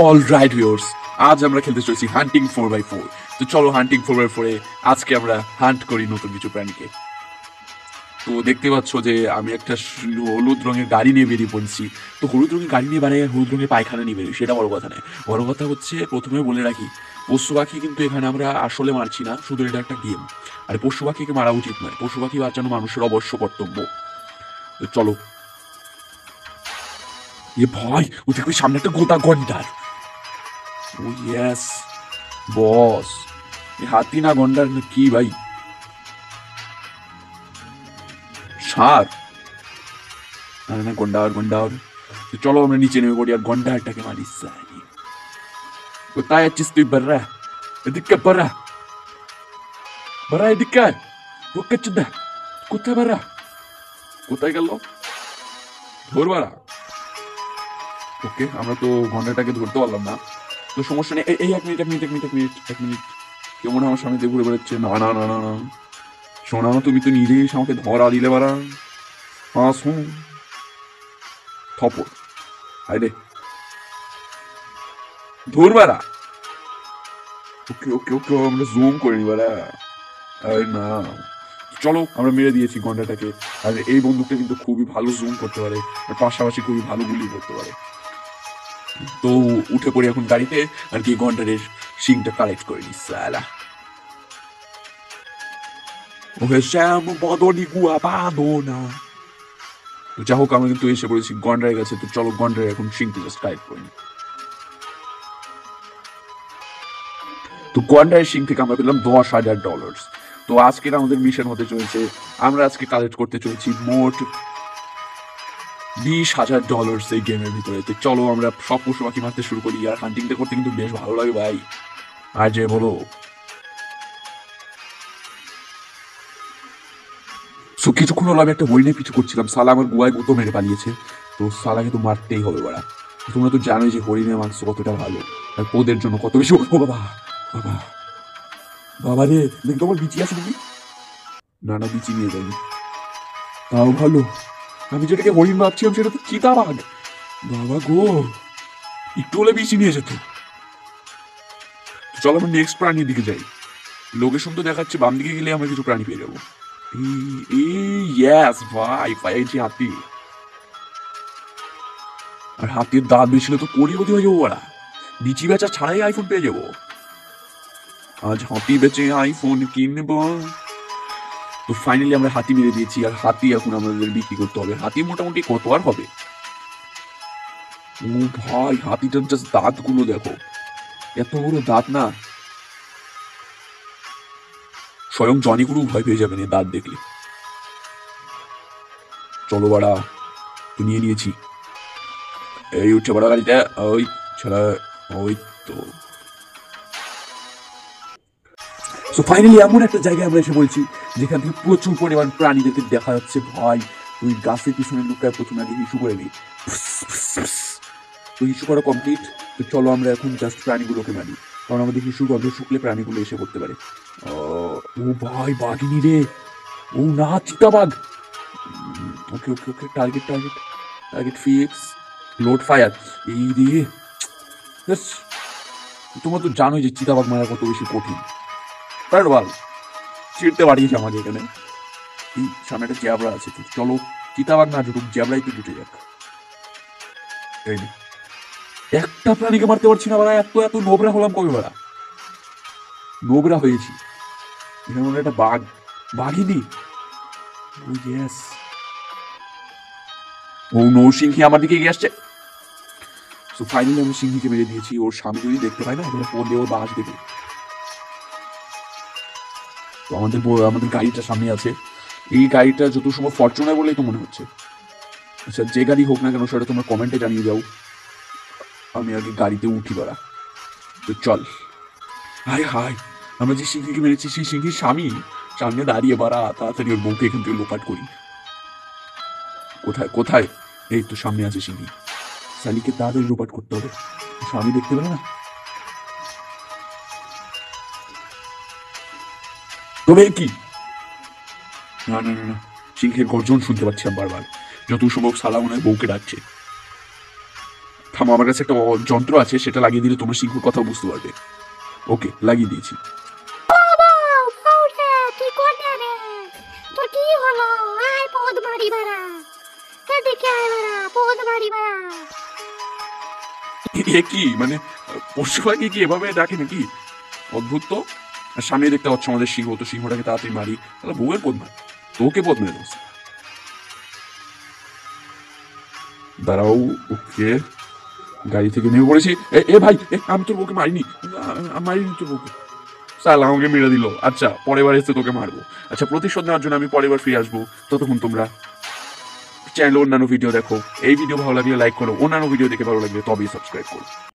All right viewers, আজ আমরা খেলতে চলেছি হান্টিং 4x4। তো চলো হান্টিং 4x4 এ আজকে আমরা হান্ট করি নতুন কিছু প্রাণীকে। তো দেখতে পাচ্ছ যে আমি একটা হলুদ রঙের গাড়ি নিয়ে বেরিয়ে পড়ছি। তো হলুদ রঙের গাড়ি নিয়ে বেড়াই, হলুদ রঙের পায়খানা নিয়ে বেরিয়ে, সেটা বড় কথা নয়। বড় কথা হচ্ছে প্রথমে বলে রাখি, পশু পাখি কিন্তু এখানে আমরা আসলে মারছি না, শুধু এটা একটা গেম। আর পশু পাখিকে মারা উচিত নয়, পশু পাখি বাঁচানো মানুষের অবশ্য কর্তব্য। তো চলো। এ ভাই, ও দেখবি সামনে একটা গোদা গন্ডার। ও ইয়েস বস, হাতি না গন্ডার না কি ভাই? ষাঁড় না গন্ডার গন্ডার। তো চলো আমরা নিচে নেমে পড়ি আর গন্ডারটাকে মারি। সানি কোথায় আছিস তুই? বাররা এদিকে, বাররা বাররা এদিকে, ওকে চুদা কোথায় বাররা? কোথায় গেল? ধরবারা। ওকে, আমরা তো গন্ডারটাকে ধরতে পারলাম না, তো সমস্যা নেই। এই এক মিনিট এক মিনিট এক মিনিট এক মিনিট এক মিনিট, কেউ মনে হয় আমার সামনে দিয়ে ঘুরে বেড়াচ্ছে। না না না না না, শোনা না, তুমি তো নিজেই আমাকে ধরা দিলে বারা। হ্যাঁ শুন, থপর আরে ধর বারা। ওকে ওকে ওকে, আমরা জুম করে নি বারা। আরে না, চলো আমরা মেরে দিয়েছি গন্ডাটাকে। আর এই বন্দুকটা কিন্তু খুবই ভালো জুম করতে পারে, আর পাশাপাশি খুবই ভালো গুলি করতে পারে। তো উঠে পড়ি এখন গাড়িতে, আর কি গন্ডারের শিংটা কালেক্ট করে নি সালা। ওকে শ্যাম বদনি গুয়া বাদনা। তো যা হোক, আমরা কিন্তু এসে পড়েছি গন্ডারের কাছে। তো চলো গন্ডারের এখন শিংটা জাস্ট কালেক্ট করে নি। তো গন্ডারের শিং থেকে আমরা পেলাম $10,000। তো আজকের আমাদের মিশন হতে চলেছে, আমরা আজকে কালেক্ট করতে চলেছি মোট $20,000 এই গেমের ভিতরে। তো চলো আমরা সব পশু পাখি মারতে শুরু করি। আর হান্টিংটা করতে কিন্তু বেশ ভালো লাগে ভাই, আর যে বলো। সো কিছুক্ষণ হলো আমি একটা হরিণের পিছু করছিলাম, সালা আমার গুয়ায় গুঁতো মেরে পালিয়েছে। তো সালাকে তো মারতেই হবে বাড়া। তোমরা তো জানোই যে হরিণের মাংস কতটা ভালো, আর ওদের জন্য কত বেশি। ও বাবা বাবা বাবা রে, দেখি তোমার বিচি আছে নাকি? না না, বিচি নিয়ে যায়নি, তাও ভালো। আমি যেটাকে হরিণ ভাবছিলাম সেটা তো চিতাবাঘ। বাবা গো, একটু হলে বিচি নিয়ে যেত। চলো আমরা নেক্সট প্রাণীর দিকে যাই। লোকেশন তো দেখাচ্ছে বাম দিকে গেলে আমরা কিছু প্রাণী পেয়ে যাবো। ইয়েস ভাই, পাইছি হাতি। আর হাতির দাঁত বেশি তো কোটিপতি হয়ে যাবো ওরা। বিচি বেচা ছাড়াই আইফোন পেয়ে যাবো। আজ হাতি বেচে আইফোন কিনবো। তো ফাইনালি আমরা হাতি মেরে দিয়েছি, আর হাতি এখন আমাদের বিক্রি করতে হবে। হাতি মোটামুটি কত আর হবে? ও ভাই, হাতিটার জাস্ট দাঁত গুলো দেখো, এত বড় দাঁত না, স্বয়ং জনি গুরু ভয় পেয়ে যাবেন এই দাঁত দেখলে। চলো বাড়া, তো নিয়ে নিয়েছি। এই উঠছে বড় গাড়িটা, ওই ছাড়া, ওই তো। সো ফাইনালি এমন একটা জায়গায় আমরা এসে বলছি যেখান থেকে প্রচুর পরিমাণ প্রাণীদের দেখা যাচ্ছে। ভাই তুই গাছের পিছনে লুকায় প্রথমে আগে হিসু করে নি। তো হিসু করা কমপ্লিট। তো চলো আমরা এখন জাস্ট প্রাণীগুলোকে মারি, কারণ আমাদের হিসুর গন্ধ শুকলে প্রাণীগুলো এসে করতে পারে। ও ভাই, বাঘিনী রে। ও না, চিতাবাঘ। Okay okay okay, target target target fix, load fire. এই রে, তোমরা তো জানোই যে চিতাবাঘ মারা কত বেশি কঠিন। বল ছিঁড়তে পারিস আমাকে এখানে। এই সামনে একটা জ্যাবরা আছে, তো চলো চিতাবাঘ না জুটুক, জ্যাবরাই তো জুটে যাক। এই নে, একটা প্রাণীকে মারতে পারছি না বাড়া। এত এত নোবরা হলাম কবে বাড়া? নোবরা হয়েছি। এখানে মনে একটা বাঘ, বাঘিনী। ও ইয়েস, ও নো, সিংহী আমার দিকে এগিয়ে আসছে। সো ফাইনালি আমি সিংহীকে মেরে দিয়েছি। ওর স্বামী যদি দেখতে পাই না, এখানে ফোন দিয়ে ওর বাস দেবে। তো আমাদের আমাদের গাড়িটা সামনে আছে। এই গাড়িটা যত সময় ফরচুনার বলেই তো মনে হচ্ছে। আচ্ছা, যে গাড়ি হোক না কেন সেটা তোমরা কমেন্টে জানিয়ে যাও। আমি আগে গাড়িতে উঠি বাড়া। তো চল। হাই হাই, আমরা যে সিংহীকে মেরেছি সেই সিংহীর স্বামী সামনে দাঁড়িয়ে বাড়া। তাড়াতাড়ি ওর বউকে এখান থেকে লোপাট করি। কোথায় কোথায়? এই তো সামনে আছে সিংহী। শালিকে তাড়াতাড়ি লোপাট করতে হবে, স্বামী দেখতে পেলে না। তবে কি, না না না না, সিংহের গর্জন শুনতে পাচ্ছি আমি বারবার। যত সম্ভব সালা মনে হয় বউকে ডাকছে। থামো, আমার কাছে একটা যন্ত্র আছে, সেটা লাগিয়ে দিলে তোমরা সিংহর কথা বুঝতে পারবে। ওকে, লাগিয়ে দিয়েছি। তুই কোথায় রে? তোর কি হলো? আয় পদ মারি বাড়া, এদিকে আয় বাড়া, পদ মারি বাড়া। এ কি মানে, পশু পাখি কি এভাবে ডাকে নাকি? অদ্ভুত তো। আর সামনে দেখতে পাচ্ছ আমাদের সিংহ, তো সিংহটাকে তাড়াতাড়ি মারি, তাহলে বউয়ের পদ মার, তোকে পদ মেরে দেবো। দাঁড়াও, ওকে, গাড়ি থেকে নেমে পড়েছি। এ ভাই, আমি তোর বউকে মারিনি, মারিনি তোর বউকে। সালা আমাকে মেরে দিল। আচ্ছা, পরের বার এসে তোকে মারবো। আচ্ছা, প্রতিশোধ নেওয়ার জন্য আমি পরের বার ফিরে আসবো। ততক্ষণ তোমরা চ্যানেলে অন্যান্য ভিডিও দেখো। এই ভিডিও ভালো লাগলে লাইক করো, অন্যান্য ভিডিও দেখে ভালো লাগলে তবেই সাবস্ক্রাইব করো।